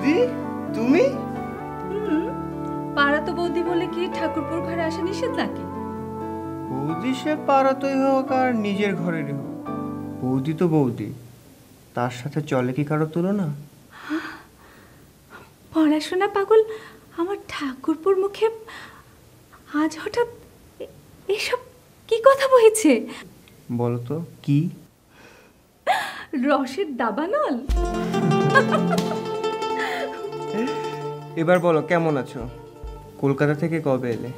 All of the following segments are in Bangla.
বৌদি তুমি? পাড়া তো বৌদি বলে কি ঠাকুরপুর ঘরে আসা নিষেধ নাকি? বৌদি সে পাড়াতেই হোক আর নিজের ঘরেরই হোক, বৌদি তো বৌদি, তার সাথে চলে কি কারো তুলনা? পড়াশোনা পাগল আমার ঠাকুরপুর মুখে আজ হঠাৎ এসব কি কথা বলেছে? বলো তো কি? রসের দাবানল। এবার বলো কেমন আছো? কলকাতা থেকে কবে এলে?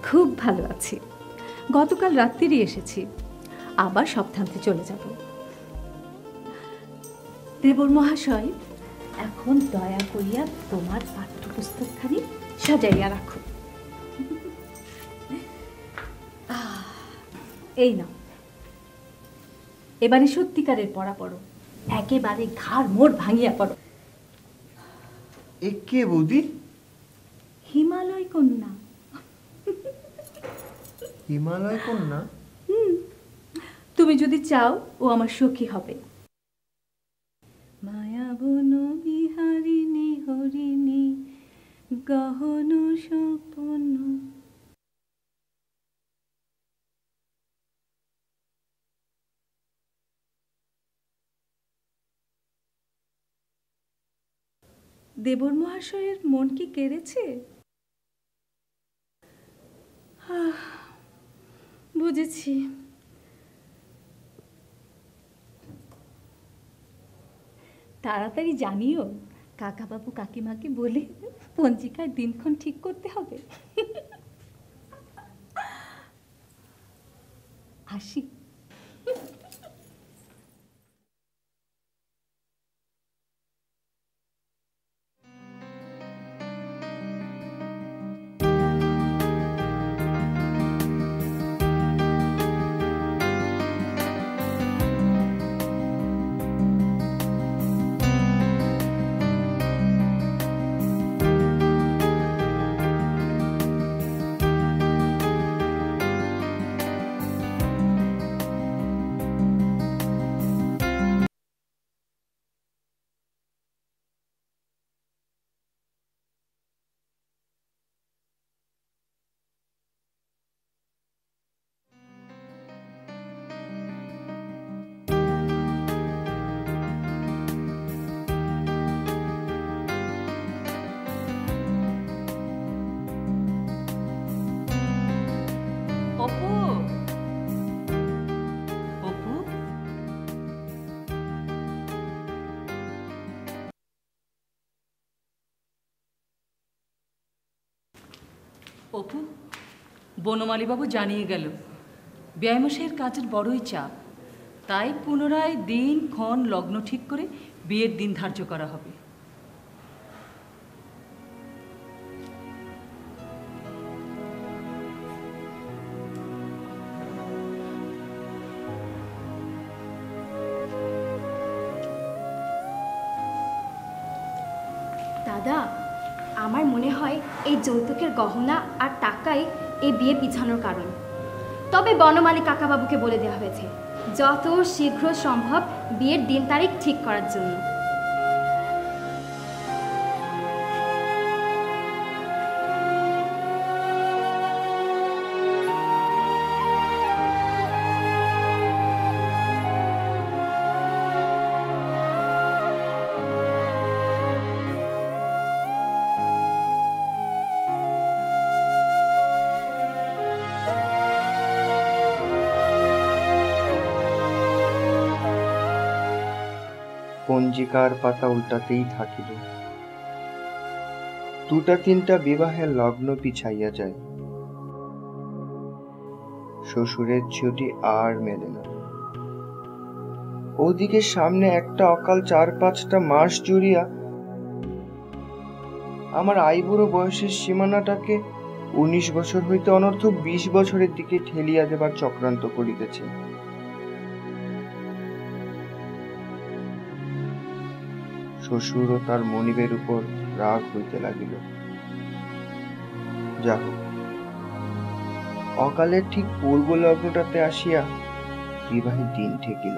খুব ভালো আছি, গতকাল রাত্রিরই এসেছি, আবার সপ্তাহান্তে চলে যাব। দেবর মহাশয়, এখন দয়া করিয়া তোমার পাঠ্যপুস্তকখানি সাজাইয়া রাখো। এই নাও, এবারে সত্যিকারের পড়া পড়ো, একেবারে ঘাড় মোড় ভাঙিয়া পড়ো। এ কে বৌদি? হিমালয় কন্যা। হিমালয় কন্যা? তুমি যদি চাও ও আমার সখী হবে। মায়া বন বিহারিণী হরিণী গহন স্বপন। দেবর মহাশয়ের মন কি কেড়েছে? বুঝেছি। তাড়াতাড়ি জানিও, কাকাবাবু কাকিমাকে বলে পঞ্জিকায় দিনক্ষণ ঠিক করতে হবে। আসি। অপু, বনমালীবাবু জানিয়ে গেল ব্যয়মশাইয়ের কাজের বড়ই চাপ, তাই পুনরায় দিন ক্ষণ লগ্ন ঠিক করে বিয়ের দিন ধার্য করা হবে। দাদা, আমার মনে হয় এই যৌতুকের গহনা আর টাকাই এই বিয়ে পিছানোর কারণ। তবে বনমালী কাকাবাবুকে বলে দেওয়া হয়েছে যত শীঘ্র সম্ভব বিয়ের দিন তারিখ ঠিক করার জন্য। পঞ্জিকার পাতা উল্টাতেই থাকিল, দুটা তিনটা বিবাহের লগ্ন পিছাইয়া যায়। শ্বশুরের ছুটি আর মেলে না। ওদিকে সামনে একটা অকাল 4-5টা মাস জুড়িয়া আমার আইবুড়ো বয়সের সীমানাটাকে 19 বছর হইতে অনর্থক 20 বছরের দিকে ঠেলিয়া দেবার চক্রান্ত করিতেছে। শ্বশুর ও তার মনিবের উপর রাগ হইতে লাগিল। যা হোক, অকালের ঠিক পূর্ব লগ্নটাতে আসিয়া বিবাহের দিন ঠেকিল।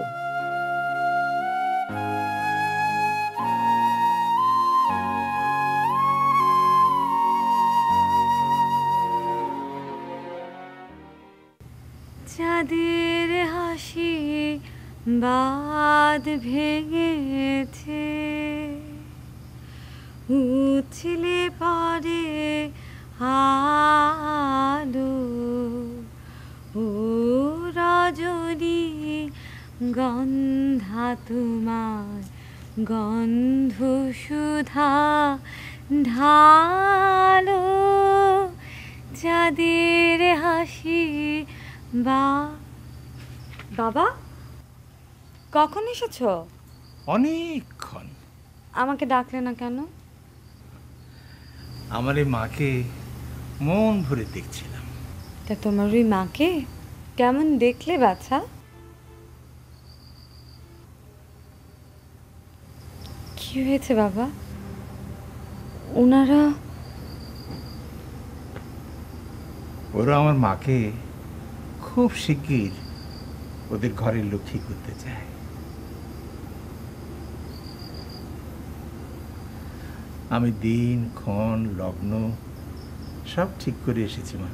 যাদের হাসি বাঁধ ভেঙেছে, উছলে পড়ে আলো, ও রজনী গন্ধা তোমার গন্ধ সুধা ঢালো, যাদের হাসি বাবা কখন এসেছো? অনেকক্ষণ। আমাকে ডাকলে না কেন? আমার এই মাকে মন ভরে দেখছিলাম। তা তোমার ওই মাকে কেমন দেখলে বাছা? কি হয়েছে বাবা? ওনারা ওরা আমার মাকে খুব শিগগির ওদের ঘরের লক্ষ্মী করতে চায়। আমি দিন ক্ষণ লগ্ন সব ঠিক করে এসেছি মা।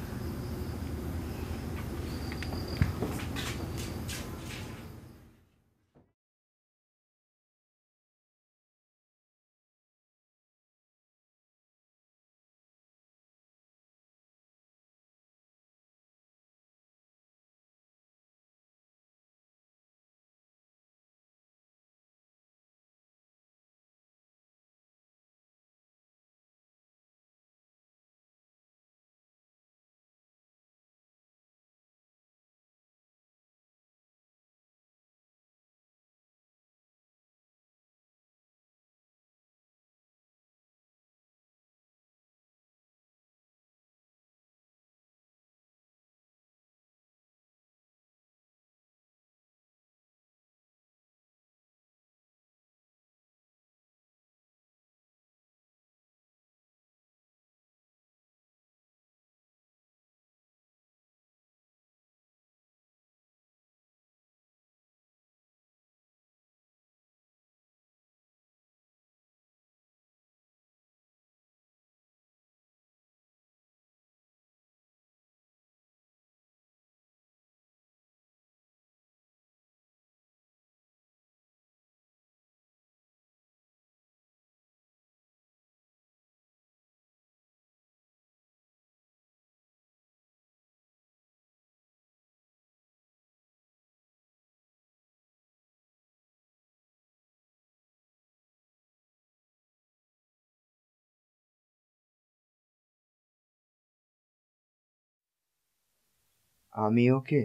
আমি ওকে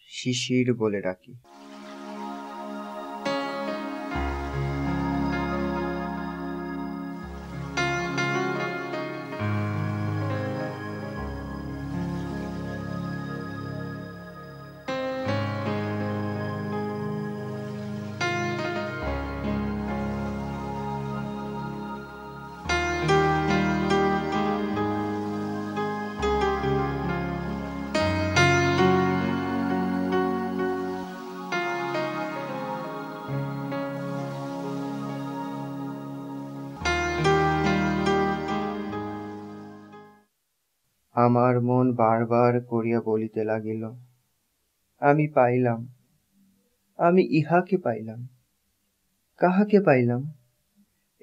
শিশির বলে ডাকি। আমার মন বারবার করিয়া বলিতে লাগিল, আমি পাইলাম, আমি ইহাকে পাইলাম। কাহাকে পাইলাম?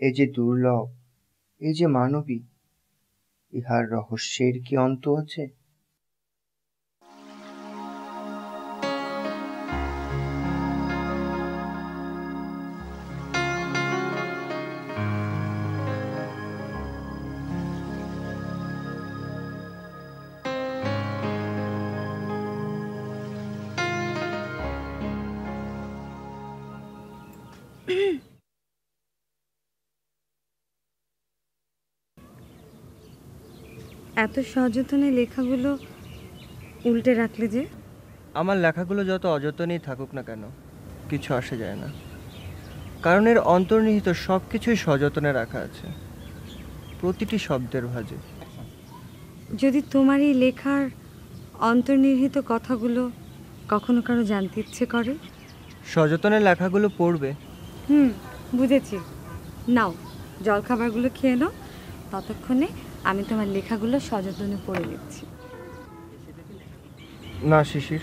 এ যে দুর্লভ, এ যে মানবী, ইহার রহস্যের কি অন্ত আছে? এত সযত্নে লেখাগুলো উল্টে রাখলে যে? আমার লেখাগুলো যত অযত্নেই থাকুক না কেন, কিছু আসে যায় না, কারণ এর অন্তর্নিহিত সব কিছুই সযত্নে রাখা আছে, প্রতিটি শব্দের ভাঁজে। যদি তোমার এই লেখার অন্তর্নিহিত কথাগুলো কখনো কারো জানতে ইচ্ছে করে? সযত্নে লেখাগুলো পড়বে। বুঝেছি। নাও জলখাবারগুলো খেয়ে নাও, ততক্ষণে আমি তোমার লেখাগুলো সযত্নে পড়ে নিচ্ছি। না শিশির,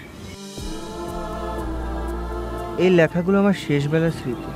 এই লেখাগুলো আমার শেষবেলার স্মৃতি।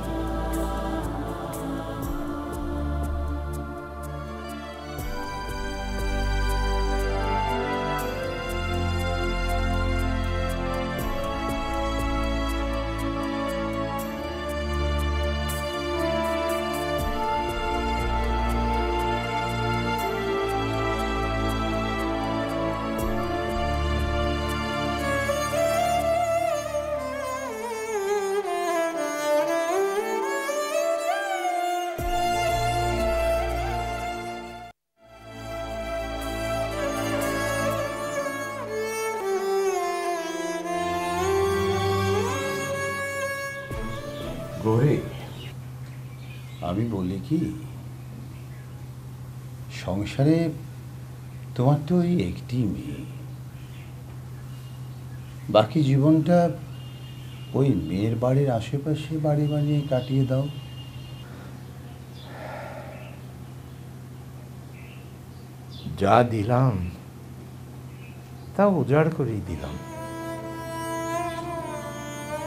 গৌরী, আমি বলি কি, সংসারে তোমার তো ওই একটি মেয়ে, বাকি জীবনটা ওই মেয়ের বাড়ির আশেপাশে বাড়ি বানিয়ে কাটিয়ে দাও। যা দিলাম তা উজাড় করেই দিলাম।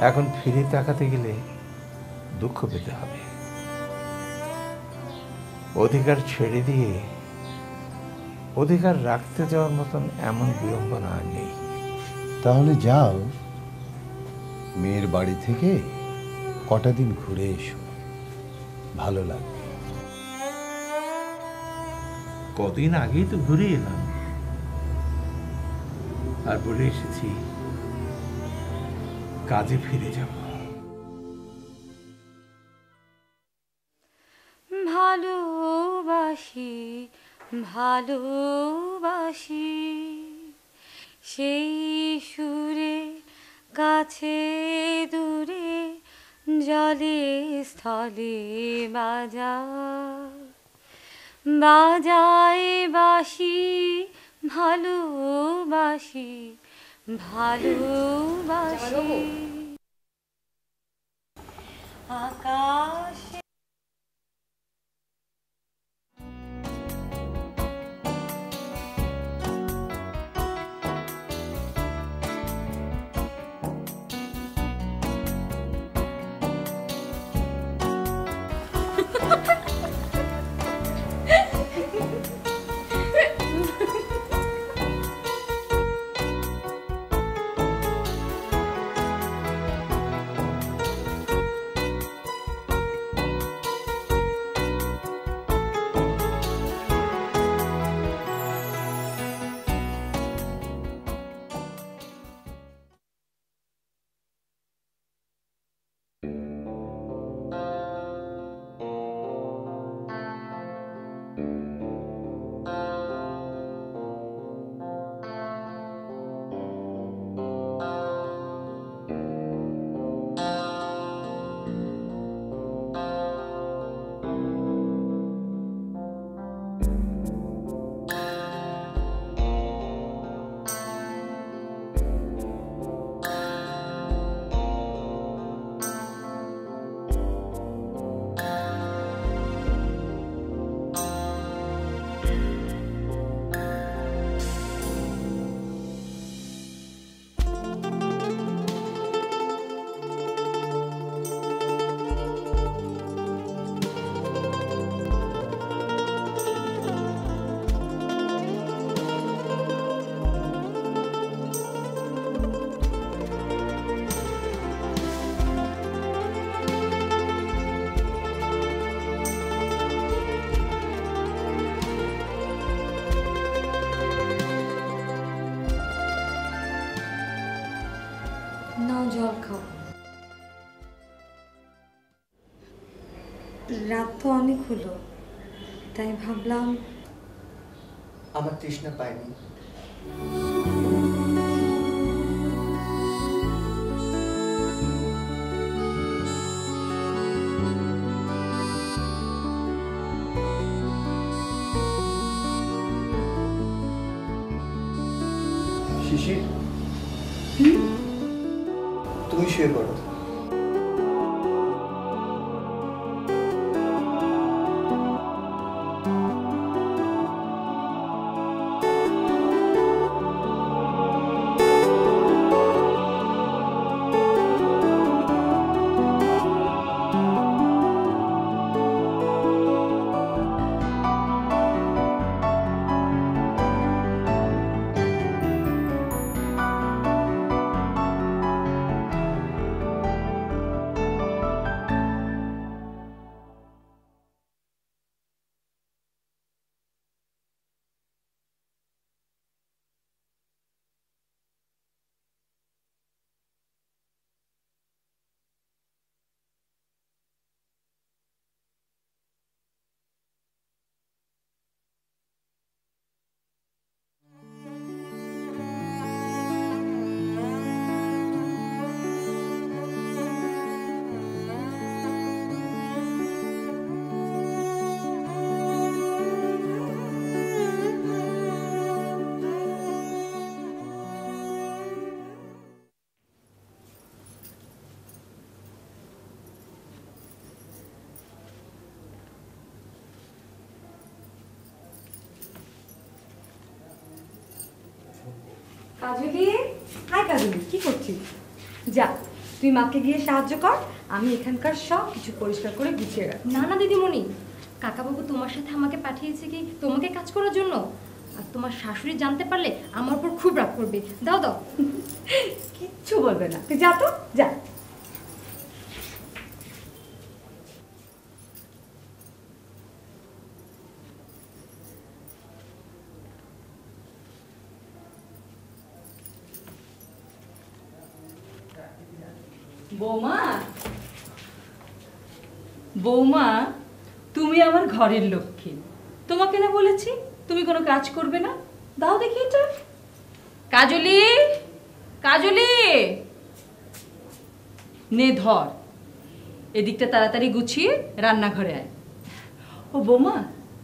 এখন ফিরে তাকাতে গেলে দুঃখ পেতে হবে। অধিকার ছেড়ে দিয়ে অধিকার রাখতে যাওয়ার মতন এমন বিড়ম্বনা আর নেই। তাহলে যাও, মেয়ের বাড়ি থেকে কটা দিন ঘুরে এসো, ভালো লাগবে। কদিন আগেই তো ঘুরে এলাম, আর বলে এসেছি কাজে ফিরে যাব। ভালোবাসি ভালোবাসি সেই সুরে কাছে দূরে জলে স্থলে বাজায় বাঁশি। ভালোবাসি ভালোবাসি আকাশ। নাও জল খাও। রাত তো অনেক হলো, তাই ভাবলাম। আমার তৃষ্ণা পায়নি। শিশির, তুমি শুয়ে পড়ো। কাজলি, হাই কাজলি, কি করছিস? যা, তুই মাকে গিয়ে সাহায্য কর, আমি এখানকার সব কিছু পরিষ্কার করে গুছিয়ে রাখ। না না দিদিমণি, কাকাবাবু তোমার সাথে আমাকে পাঠিয়েছে কি তোমাকে কাজ করার জন্য? আর তোমার শাশুড়ি জানতে পারলে আমার উপর খুব রাগ করবে। দাও দাও। কিচ্ছু বলবে না, তুই যা তো, যা। বৌমা, বৌমা, তুমি আমার ঘরের লক্ষ্মী। তোমাকে না বলেছি তুমি কোনো কাজ করবে না? দাও দেখি এটা। কাজলি, কাজলি, নে ধর, এদিকটা তাড়াতাড়ি গুছিয়ে রান্নাঘরে আয়। ও বৌমা,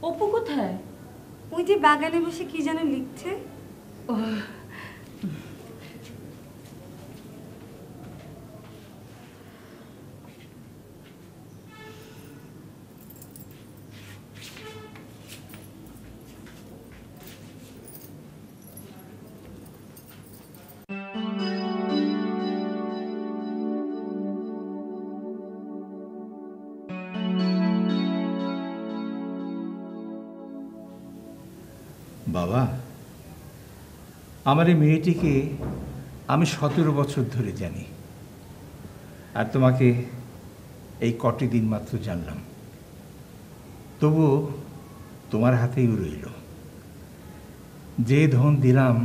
অপু কোথায়? ওই যে বাগানে বসে কি যেন লিখছে। ও, বাবা, আমার এই মেয়েটিকে আমি 17 বছর ধরে জানি, আর তোমাকে এই কটি দিন মাত্র জানলাম। তবুও তোমার হাতেই রইল। যে ধন দিলাম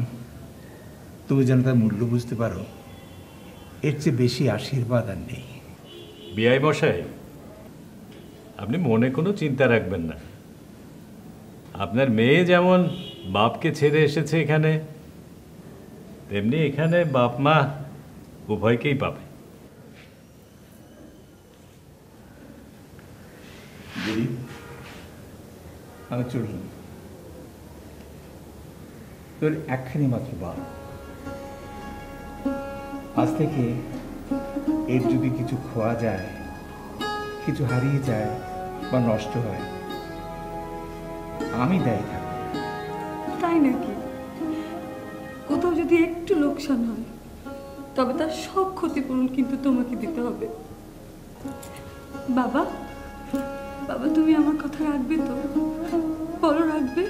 তুমি যেন তার মূল্য বুঝতে পারো, এর চেয়ে বেশি আশীর্বাদ আর নেই। বিআই মশাই, আপনি মনে কোনো চিন্তা রাখবেন না। আপনার মেয়ে যেমন বাপকে ছেড়ে এসেছে এখানে, তেমনি এখানে বাপ মা উভয়কেই পাবে। দিদি, আমি চললাম। তোর একখানি মাত্র বাপ। আজ থেকে এর যদি কিছু খোয়া যায়, কিছু হারিয়ে যায় বা নষ্ট হয়, আমি দায়ী থাকব। তাই নাকি? কোথাও যদি একটু লোকসান হয় তবে তার সব ক্ষতিপূরণ কিন্তু তোমাকে দিতে হবে। বাবা, বাবা, তুমি আমার কথা রাখবে তো? বলো, রাখবে?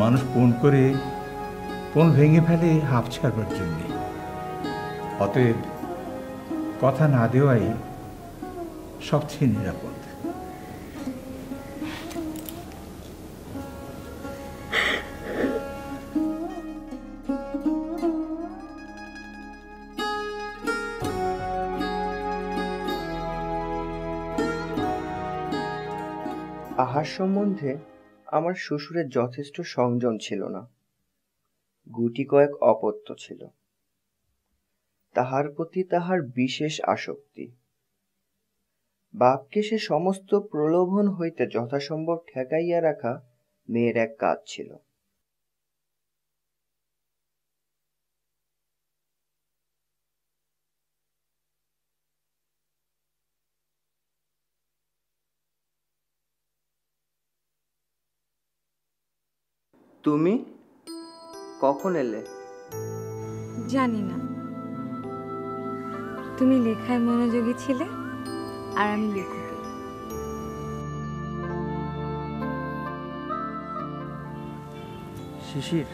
মানুষ পণ করে পণ ভেঙে ফেলে হাঁপ ছাড়বার জন্যে। অতএব কথা না দেওয়াই সবচেয়ে নিরাপদ। আহার সম্বন্ধে আমার শ্বশুরের যথেষ্ট সংযম ছিল না। গুটি কয়েক অপত্য ছিল। তাহার প্রতি তাহার বিশেষ আসক্তি। বাপকে সে সমস্ত প্রলোভন হইতে যথাসম্ভব ঠেকাইয়া রাখা মেয়ের এক কাজ ছিল। তুমি কখন এলে? জানি না, তুমি লেখায় মনোযোগী ছিলে আর আমি লেখকে। শিশির,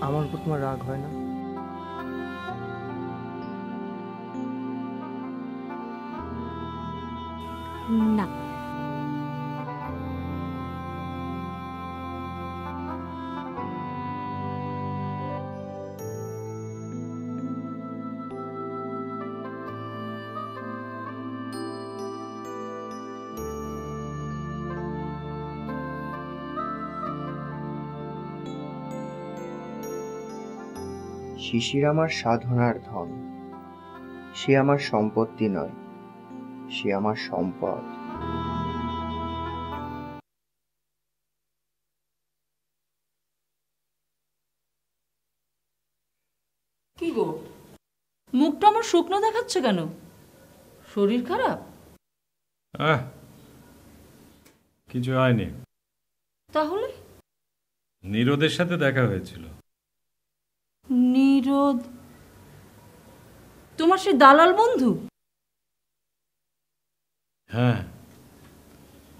আমার উপর তোমার রাগ হয় না? না। শিশির আমার সাধনার ধন। সে আমার সম্পত্তি নয়, সে আমার সম্পদ। কি গো, মুখটা আমার শুকনো দেখাচ্ছে কেন? শরীর খারাপ? কিছু হয়নি। তাহলে নীরদের সাথে দেখা হয়েছিল। নীরদ তোমার সেই দালাল বন্ধু? হ্যাঁ,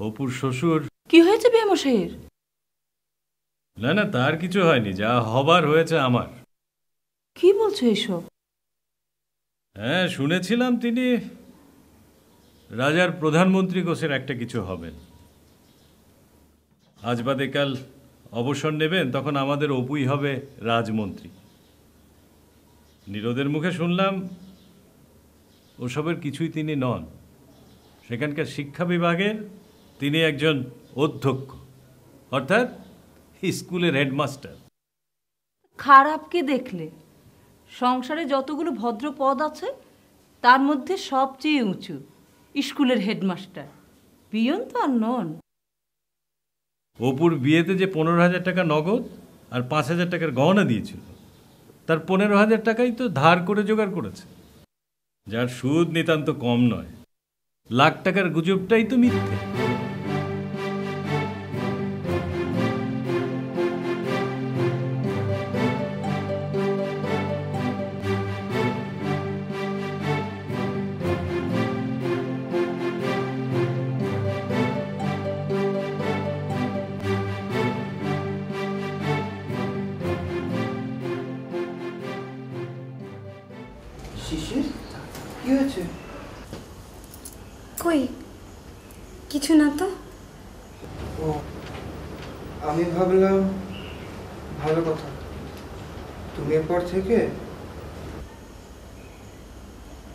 অপুর শ্বশুর। কি হয়েছে বেমশাইয়ের? না না, তার কিছু হয়নি, যা হবার হয়েছে আমার। কি বলছো এসব? হ্যাঁ, শুনেছিলাম তিনি রাজার প্রধানমন্ত্রী কোষের একটা কিছু হবেন। আজ বাদে কাল অবসর নেবেন, তখন আমাদের অপুই হবে রাজমন্ত্রী। নীরদের মুখে শুনলাম ওসবের কিছুই তিনি নন। সেখানকার শিক্ষা বিভাগের তিনি একজন অধ্যক্ষ, অর্থাৎ স্কুলের হেডমাস্টার। খারাপ কে দেখলে? সংসারে যতগুলো ভদ্র পদ আছে তার মধ্যে সবচেয়ে উঁচু স্কুলের হেডমাস্টার। পিয়ন তো আর নন। অপুর বিয়েতে যে 15,000 টাকা নগদ আর 5,000 টাকার গহনা দিয়েছিল, তার 15,000 টাকাই তো ধার করে জোগাড় করেছে, যার সুদ নিতান্ত কম নয়। লাখ টাকার গুজবটাই তো মিথ্যে। শিশির, কি হয়েছে? কই কিছু না তো। ও, আমি ভাবলাম ভালো কথা, তুমি এরপর থেকে।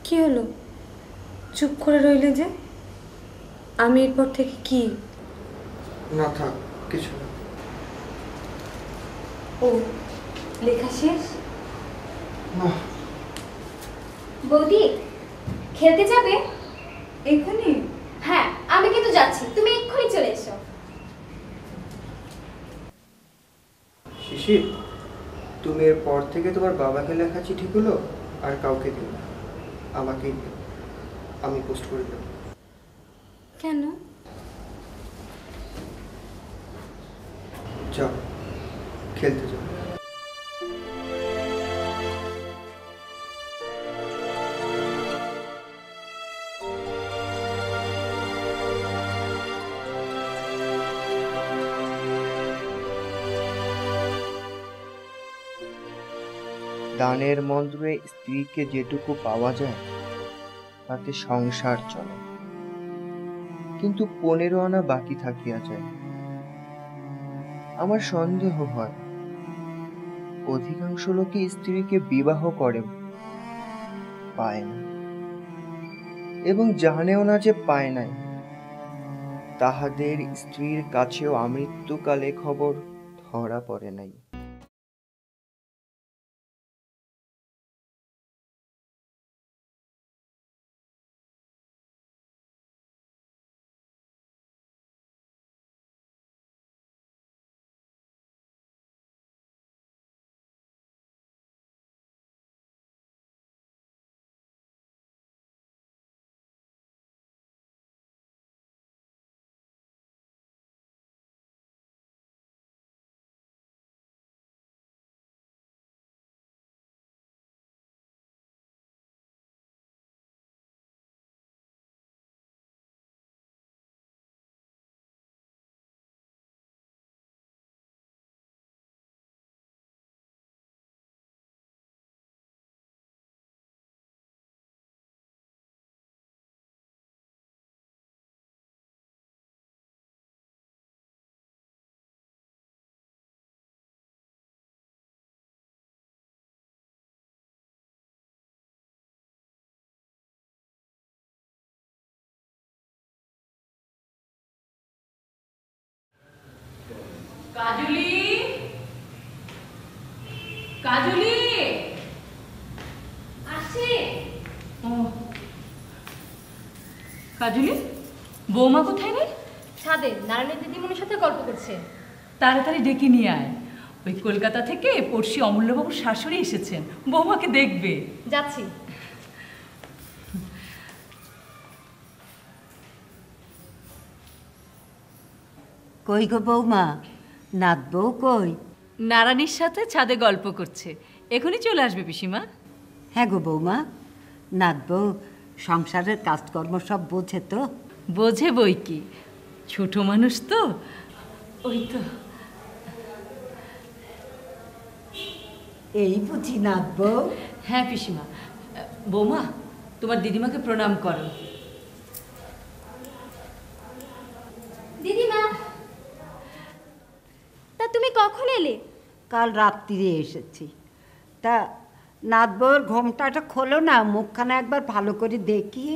কি হলো, চুপ করে রইলে যে? আমি এরপর থেকে কি? না থাক, কিছু না। ও, লেখা শেষ? না। বৌদি, খেলতে যাবে? এখনই? হ্যাঁ, আমি কিন্তু যাচ্ছি, তুমি এক্ষুনি চলে এসো। শিশির, তুমি এরপর থেকে তোমার বাবাকে লেখা চিঠিগুলো আর কাউকে দিও না, আমাকেই দিও, আমি পোস্ট করে দেব। কেন? যাও, খেলতে যাও। দানের মন্ত্রে স্ত্রীকে যেটুকু পাওয়া যায় তাতে সংসার চলে, কিন্তু 15 আনা বাকি থাকিয়া যায়। আমার সন্দেহ হয় অধিকাংশ লোকই স্ত্রীকে বিবাহ করে পায় না, এবং জানেও না যে পায় নাই। তাহাদের স্ত্রীর কাছেও আমৃত্যুকালে খবর ধরা পড়ে নাই। কাজলি, কাজলি আসি। ও, কাজলি, বৌমা কোথায় রে? ছাদে নারায়ণের দিদিমণির সাথে গল্প করছে। তাড়াতাড়ি ডেকে নিয়ে আয়। ওই কলকাতা থেকে পড়শি অমূল্যবাবুর শাশুড়ি এসেছেন, বৌমাকে দেখবে। যাচ্ছি। কই গো বৌমা, নাত বউ কই? নারানির সাথে ছাদে গল্প করছে, এখনই চলে আসবে পিসিমা। হ্যাঁ গো বৌমা, নাত বউ সংসারের কাজকর্ম সব বোঝে তো? বোঝে বই কি, ছোট মানুষ তো। ওই তো এই বুঝি নাত বউ? হ্যাঁ পিসিমা। বৌমা, তোমার দিদিমাকে প্রণাম করো। দিদিমা, তা তুমি কখন এলে? কাল রাত্রিরে এসেছি। তা নাত বউর ঘোমটাটা খোলো না, মুখখানা একবার ভালো করে দেখি।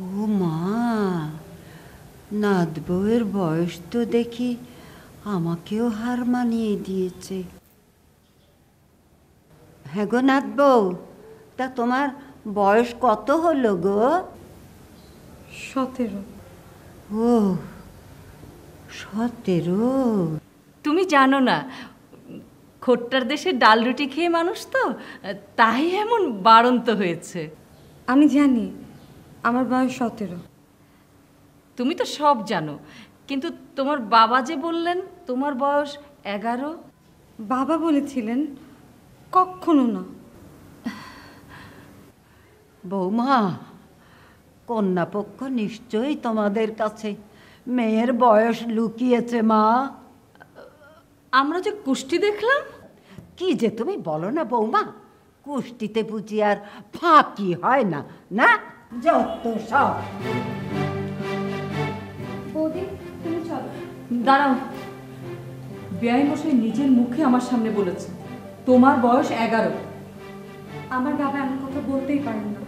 ও মা, নাত বউয়ের বয়স তো দেখি আমাকেও হার মানিয়ে দিয়েছে। হ্যাঁ গো নাত বউ, তা তোমার বয়স কত হলো গো? 17। ও 17। তুমি জানো না, খোট্টার দেশে ডাল রুটি খেয়ে মানুষ তো, তাই এমন বাড়ন্ত হয়েছে। আমি জানি আমার বয়স 17। তুমি তো সব জানো, কিন্তু তোমার বাবা যে বললেন তোমার বয়স 11। বাবা বলেছিলেন, কখনো না। বৌমা, কন্যাপক্ষ নিশ্চয়ই তোমাদের কাছে মেয়ের বয়স লুকিয়েছে মা। আমরা যে কুষ্টি দেখলাম। কি যে তুমি বলো না বৌমা, কুষ্টিতে বুঝি আর ফাঁকি হয় না? না, যত সব। বৌদি, তুমি চলো। দাঁড়াও, বেআই মশাই নিজের মুখে আমার সামনে বলেছে তোমার বয়স 11। আমার বাবা এমন কথা বলতেই পারেন না।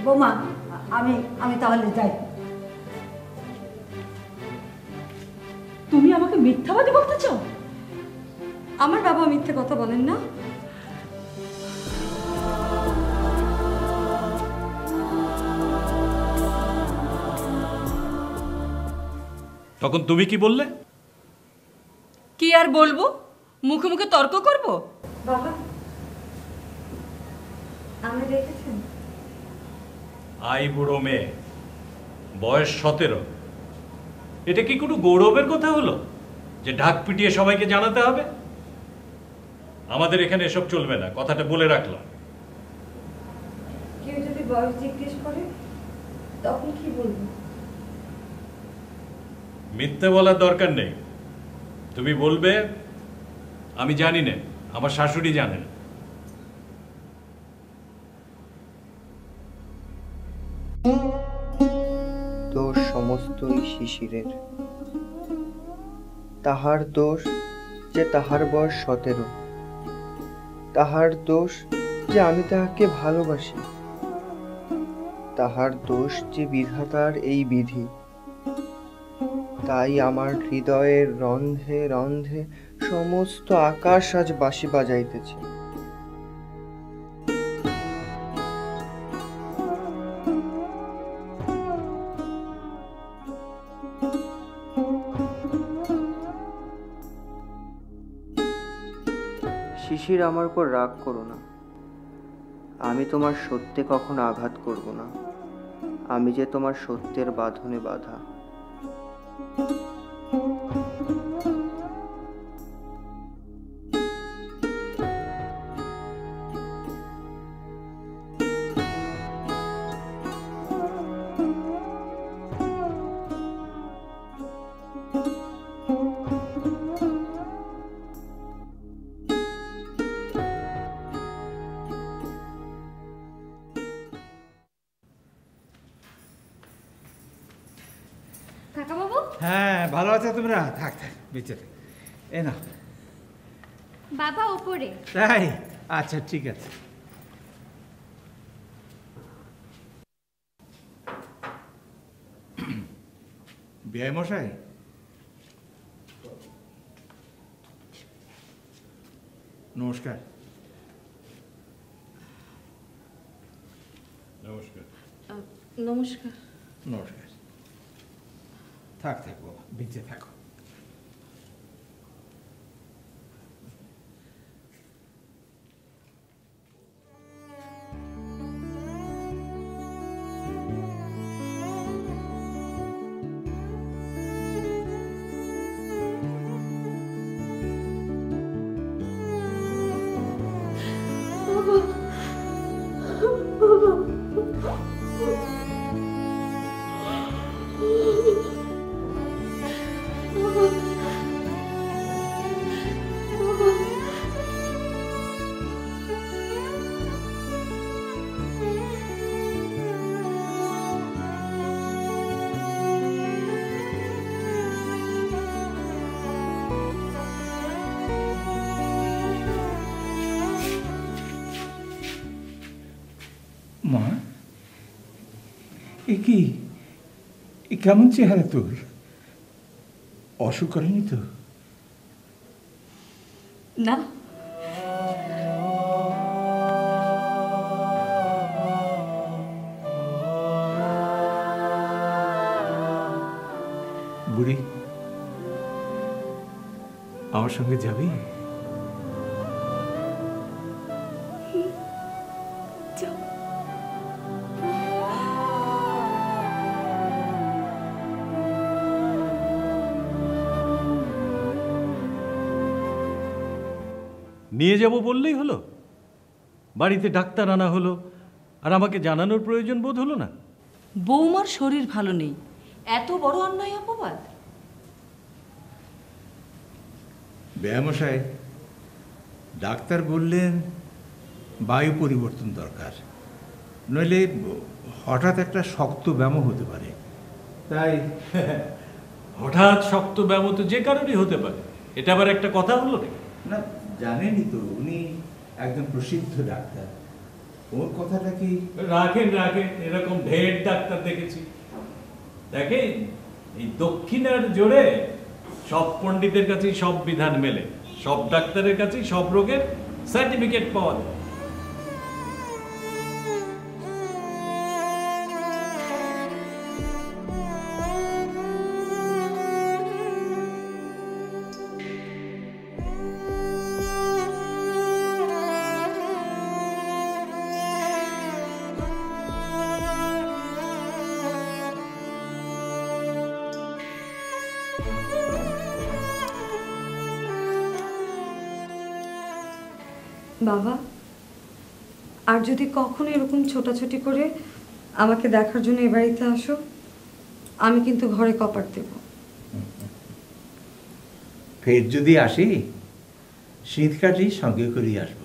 বৌমা, আমি তাহলে যাই। তুমি আমাকে মিথ্যাবাদী বলতে চাও? আমার বাবা মিথ্যে কথা বলেন না। তখন তুমি কি বললে? কি আর বলবো, মুখে মুখে তর্ক করব? বাবা, আপনি দেখেছেন? আই বুড়ো মেয়ে, বয়স 17। এটা কি কোনো গৌরবের কথা হলো যে ঢাক পিটিয়ে সবাইকে জানাতে হবে? আমাদের এখানে এসব চলবে না, কথাটা বলে রাখলাম। কেউ যদি বয়স জিজ্ঞেস করে তখন কি বলবো? মিথ্যে বলার দরকার নেই। তুমি বলবে আমি জানি না, আমার শাশুড়ি জানেন। দোষ সমস্তই শিশিরের। তাহার দোষ যে তাহার বয়স 17। তাহার দোষ যে আমি তাহাকে ভালোবাসি। তাহার দোষ যে বিধাতার এই বিধি। তাই আমার হৃদয়ের রন্ধে রন্ধে সমস্ত আকাশ আজ বাঁশি বাজাইতেছে। শিশির, আমার উপর রাগ করো না। আমি তোমার সত্যে কখনো আঘাত করব না। আমি যে তোমার সত্যের বাঁধনে বাঁধা। কাকা বাবু, হ্যাঁ, ভালো আছো তোমরা? থাক থাক, বেঁচে থাক। এ না, বাবা ওপরে। তাই? আচ্ছা, ঠিক আছে। বেআই মশাই, নমস্কার। নমস্কার। নমস্কার। নমস্কার। থাক থাক বাবা, বেঁচে থাকো। এ কি, এ কেমন চেহারা তোর? অসুখ করেনি তো? না, বুড়ি, আমার সঙ্গে যাবি? যাও। নিয়ে যাব বললেই হলো? বাড়িতে ডাক্তার আনা হলো, আর আমাকে জানানোর প্রয়োজন বোধ হলো না? বৌমার শরীর ভালো নেই, এত বড় অন্যায় অপবাদ? ব্যায়ামশাই, ডাক্তার বললেন বায়ু পরিবর্তন দরকার, নইলে হঠাৎ একটা শক্ত ব্যায়াম হতে পারে। তাই হঠাৎ শক্ত ব্যায়াম তো যে কারণেই হতে পারে, এটা আবার একটা কথা হলো নাকি? না, জানেনই তো উনি একজন প্রসিদ্ধ ডাক্তার, ওর কথাটা কি? রাখেন রাখেন, এরকম ঢের ডাক্তার দেখেছি। দেখেন, এই দক্ষিণের জোরে সব পণ্ডিতের কাছেই সব বিধান মেলে, সব ডাক্তারের কাছেই সব রোগের সার্টিফিকেট পাওয়া যায়। বাবা, আর যদি কখনো এরকম ছোটাছুটি করে আমাকে দেখার জন্য এ বাড়িতে আসো, আমি কিন্তু ঘরে কপাট দেব। ফের যদি আসি, শীত কাটি সঙ্গে করেই আসবো।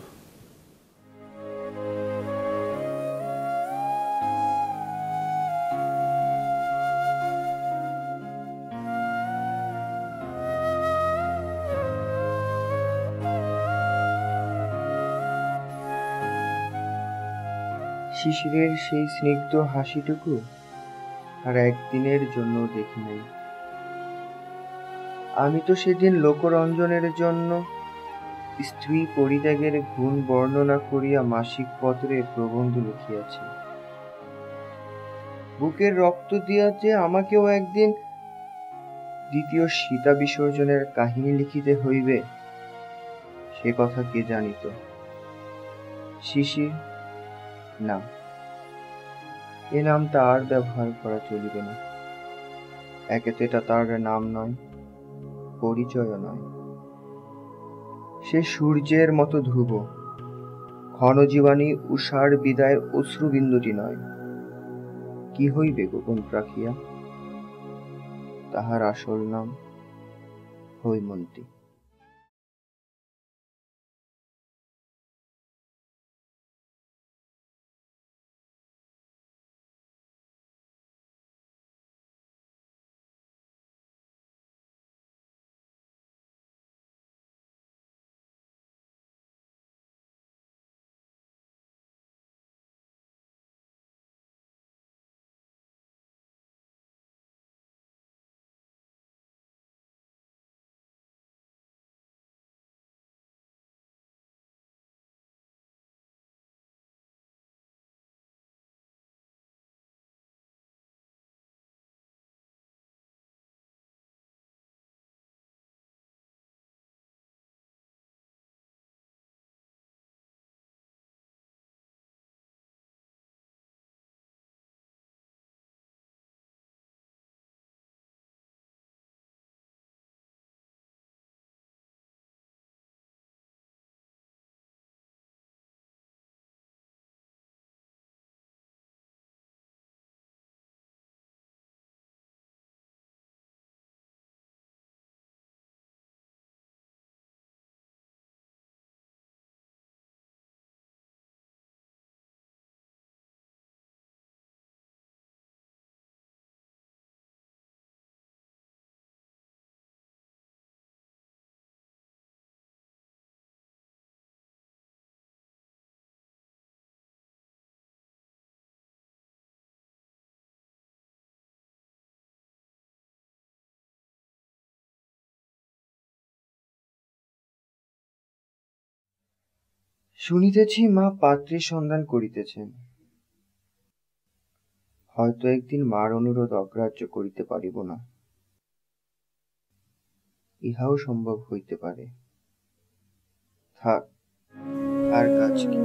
শিশিরের সেই স্নিগ্ধ হাসিটুকু আর একদিনের জন্য দেখি নাই। আমি তো সেদিন লোকরঞ্জনের জন্য স্ত্রী পরিত্যাগের গুণ বর্ণনা করিয়া মাসিক পত্রে প্রবন্ধ লিখিয়াছি। বুকের রক্ত দিয়া যে আমাকেও একদিন দ্বিতীয় সীতা বিসর্জনের কাহিনী লিখিতে হইবে, সে কথা কে জানিত? শিশির না, এ নামটা আর ব্যবহার করা চলিবে না। একে তো এটা তার নাম নয়, পরিচয়ও নয়। সে সূর্যের মতো ধ্রুব, ক্ষণজীবানী উষার বিদায়ের অশ্রুবিন্দুটি নয়। কি হইবে গোপন রাখিয়া? তাহার আসল নাম হৈমন্তী। শুনিতেছি মা পাত্রীর সন্ধান করিতেছেন। হয়তো একদিন মার অনুরোধ অগ্রাহ্য করিতে পারিব না, ইহাও সম্ভব হইতে পারে। থাক, আর কাজ কি।